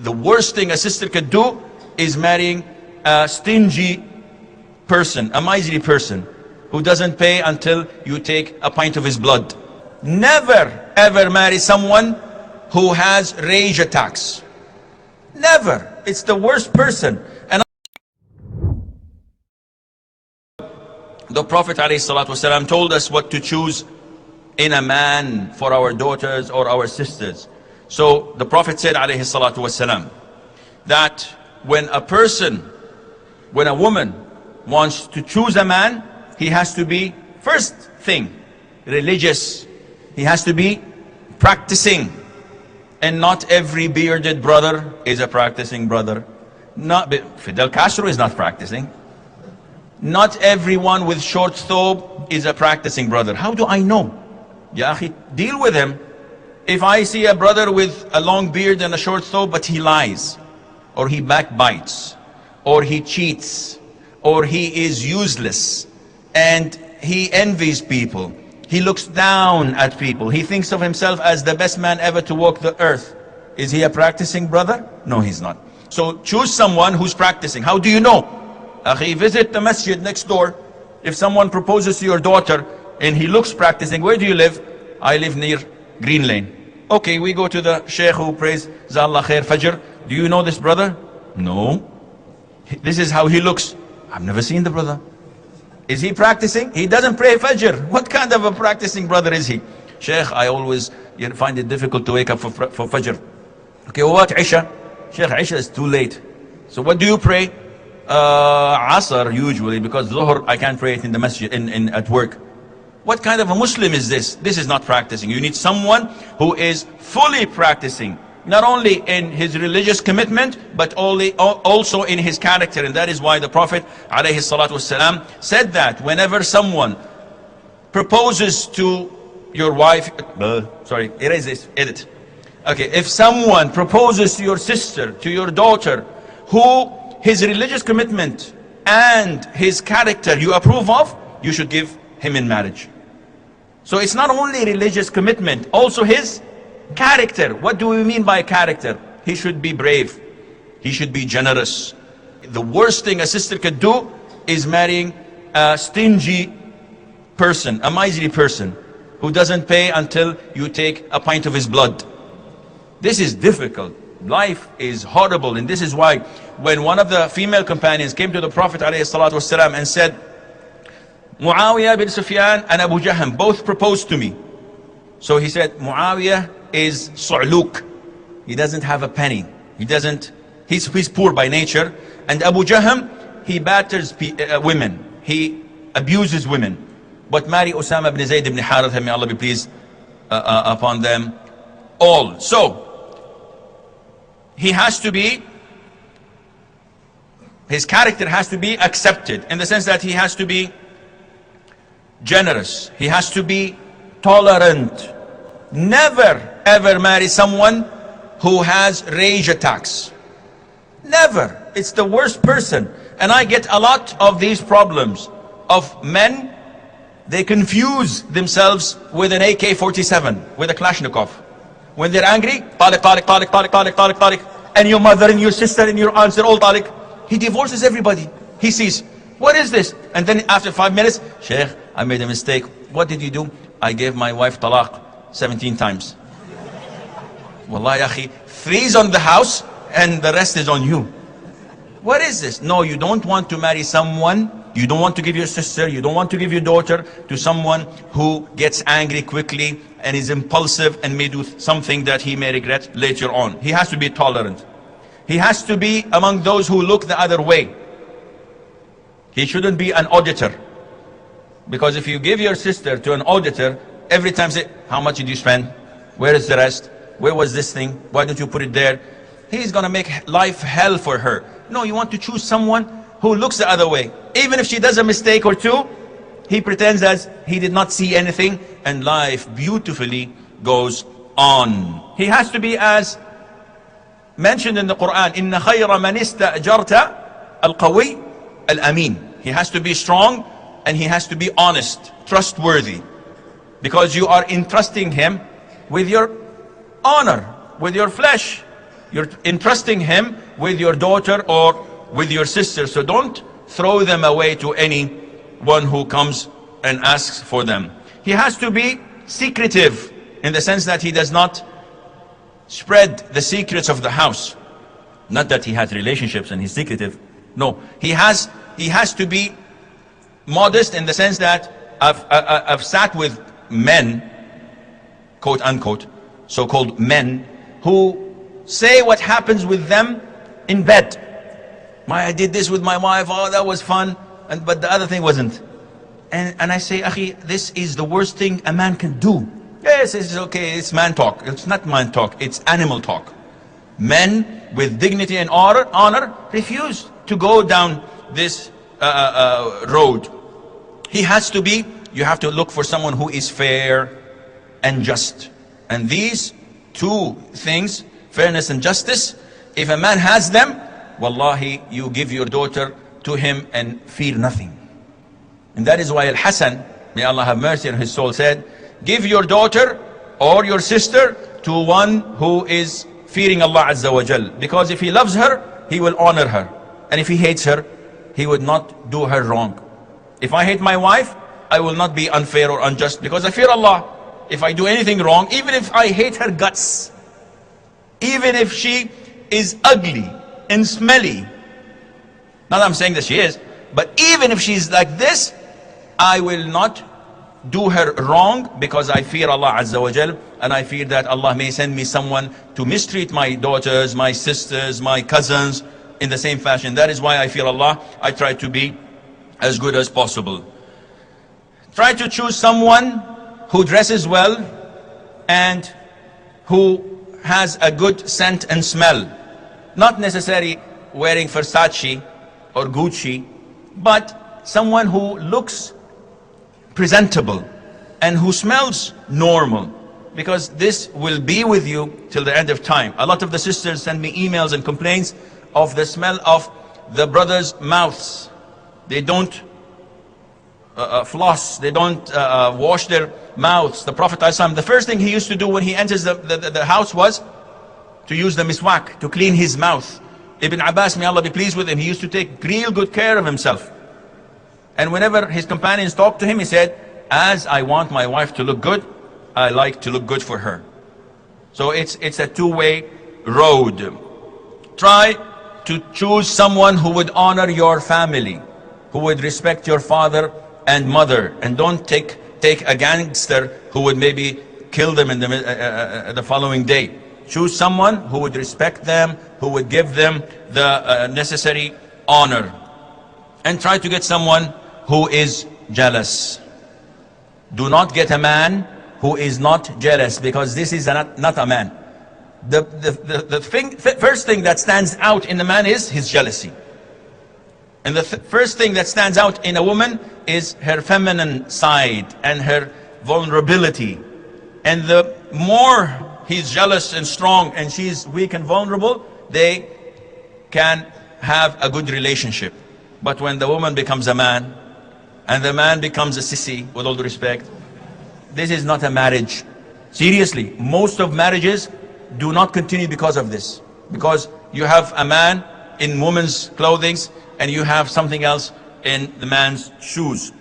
The worst thing a sister could do is marrying a stingy person, a miserly person who doesn't pay until you take a pint of his blood. Never ever marry someone who has rage attacks. Never. It's the worst person. And the Prophet ﷺ told us what to choose in a man for our daughters or our sisters. So the Prophet said ﷺ that when a woman wants to choose a man, he has to be, first thing, religious. He has to be practicing. And not every bearded brother is a practicing brother. Fidel Castro is not practicing. Not everyone with short thobe is a practicing brother. How do I know? Ya akhi, deal with him. If I see a brother with a long beard and a short thobe, but he lies, or he backbites, or he cheats, or he is useless, and he envies people, he looks down at people, he thinks of himself as the best man ever to walk the earth, is he a practicing brother? No, he's not. So choose someone who's practicing. How do you know? Akhi, visit the masjid next door. If someone proposes to your daughter and he looks practicing, where do you live? I live near Green Lane. Okay, we go to the sheikh who prays Zallah Khair Fajr. Do you know this brother? No. This is how he looks. I've never seen the brother. Is he practicing? He doesn't pray Fajr. What kind of a practicing brother is he? Sheikh, I always find it difficult to wake up for Fajr. Okay, what Isha? Sheikh, Isha is too late. So what do you pray? Asr usually, because Zuhr I can't pray it in the masjid, at work. What kind of a Muslim is this? This is not practicing. You need someone who is fully practicing, not only in his religious commitment, but also in his character. And that is why the Prophet ﷺ said that whenever someone proposes to your wife, sorry, erase this, edit. Okay, if someone proposes to your sister, to your daughter, who his religious commitment and his character you approve of, you should give him in marriage. So it's not only religious commitment, also his character. What do we mean by character? He should be brave. He should be generous. The worst thing a sister could do is marrying a stingy person, a miserly person who doesn't pay until you take a pint of his blood. This is difficult. Life is horrible, and this is why when one of the female companions came to the Prophet ﷺ and said, Muawiyah bin Sufyan and Abu Jahm both proposed to me. So he said, Muawiyah is su'luk. He doesn't have a penny. He's poor by nature. And Abu Jahm, he batters women. He abuses women. But marry Usama ibn Zayd ibn Haritha, may Allah be pleased upon them all. So his character has to be accepted, in the sense that he has to be generous. He has to be tolerant. Never ever marry someone who has rage attacks. Never. It's the worst person. And I get a lot of these problems of men. They confuse themselves with an AK-47, with a Kalashnikov. When they're angry, Tariq, Tariq, Tariq, Tariq, Tariq, Tariq, Tariq. And your mother and your sister and your aunts, they're all Tariq. He divorces everybody. He sees, what is this? And then after 5 minutes, Sheikh, I made a mistake. What did you do? I gave my wife talaq 17 times. Wallahi akhi, 3 is on the house and the rest is on you. What is this? No, you don't want to marry someone, you don't want to give your sister, you don't want to give your daughter to someone who gets angry quickly and is impulsive and may do something that he may regret later on. He has to be tolerant. He has to be among those who look the other way. He shouldn't be an auditor. Because if you give your sister to an auditor, every time say, how much did you spend? Where is the rest? Where was this thing? Why don't you put it there? He's gonna make life hell for her. No, you want to choose someone who looks the other way. Even if she does a mistake or two, he pretends as he did not see anything, and life beautifully goes on. He has to be as mentioned in the Quran, إِنَّ خَيْرَ مَنِ اسْتَأْجَرْتَ الْقَوِيُّ الْأَمِينُ. He has to be strong and he has to be honest, trustworthy. Because you are entrusting him with your honor, with your flesh. You're entrusting him with your daughter or with your sister. So don't throw them away to anyone who comes and asks for them. He has to be secretive in the sense that he does not spread the secrets of the house. Not that he has relationships and he's secretive. No, he has to be modest in the sense that I've sat with men, quote unquote, so-called men, who say what happens with them in bed. I did this with my wife, oh that was fun, but the other thing wasn't. And I say, Akhi, this is the worst thing a man can do. Yes, it's okay, it's man talk. It's not man talk, it's animal talk. Men with dignity and honor refuse to go down this road. He has to be, you have to look for someone who is fair and just. And these two things, fairness and justice, if a man has them, wallahi, you give your daughter to him and fear nothing. And that is why Al-Hasan, may Allah have mercy on his soul, said, give your daughter or your sister to one who is fearing Allah Azza wa Jal. Because if he loves her, he will honor her. And if he hates her, he would not do her wrong. If I hate my wife, I will not be unfair or unjust because I fear Allah. If I do anything wrong, even if I hate her guts, even if she is ugly and smelly, not that I'm saying that she is, but even if she's like this, I will not do her wrong because I fear Allah Azza wa Jal, and I fear that Allah may send me someone to mistreat my daughters, my sisters, my cousins in the same fashion. That is why I fear Allah. I try to be as good as possible. Try to choose someone who dresses well and who has a good scent and smell. Not necessarily wearing Versace or Gucci, but someone who looks presentable and who smells normal, because this will be with you till the end of time. A lot of the sisters send me emails and complaints of the smell of the brothers' mouths. They don't floss, they don't wash their mouths. The Prophet ﷺ, the first thing he used to do when he enters the house was to use the miswak, to clean his mouth. Ibn Abbas, may Allah be pleased with him, he used to take real good care of himself. And whenever his companions talked to him, he said, as I want my wife to look good, I like to look good for her. So it's a two-way road. Try to choose someone who would honor your family, who would respect your father and mother, and don't take a gangster who would maybe kill them in the following day. Choose someone who would respect them, who would give them the necessary honor. And try to get someone who is jealous. Do not get a man who is not jealous, because this is not a man. The first thing that stands out in a man is his jealousy. And the first thing that stands out in a woman is her feminine side and her vulnerability. And the more he's jealous and strong and she's weak and vulnerable, they can have a good relationship. But when the woman becomes a man and the man becomes a sissy, with all due respect, this is not a marriage. Seriously, most of marriages do not continue because of this. Because you have a man in woman's clothing and you have something else in the man's shoes.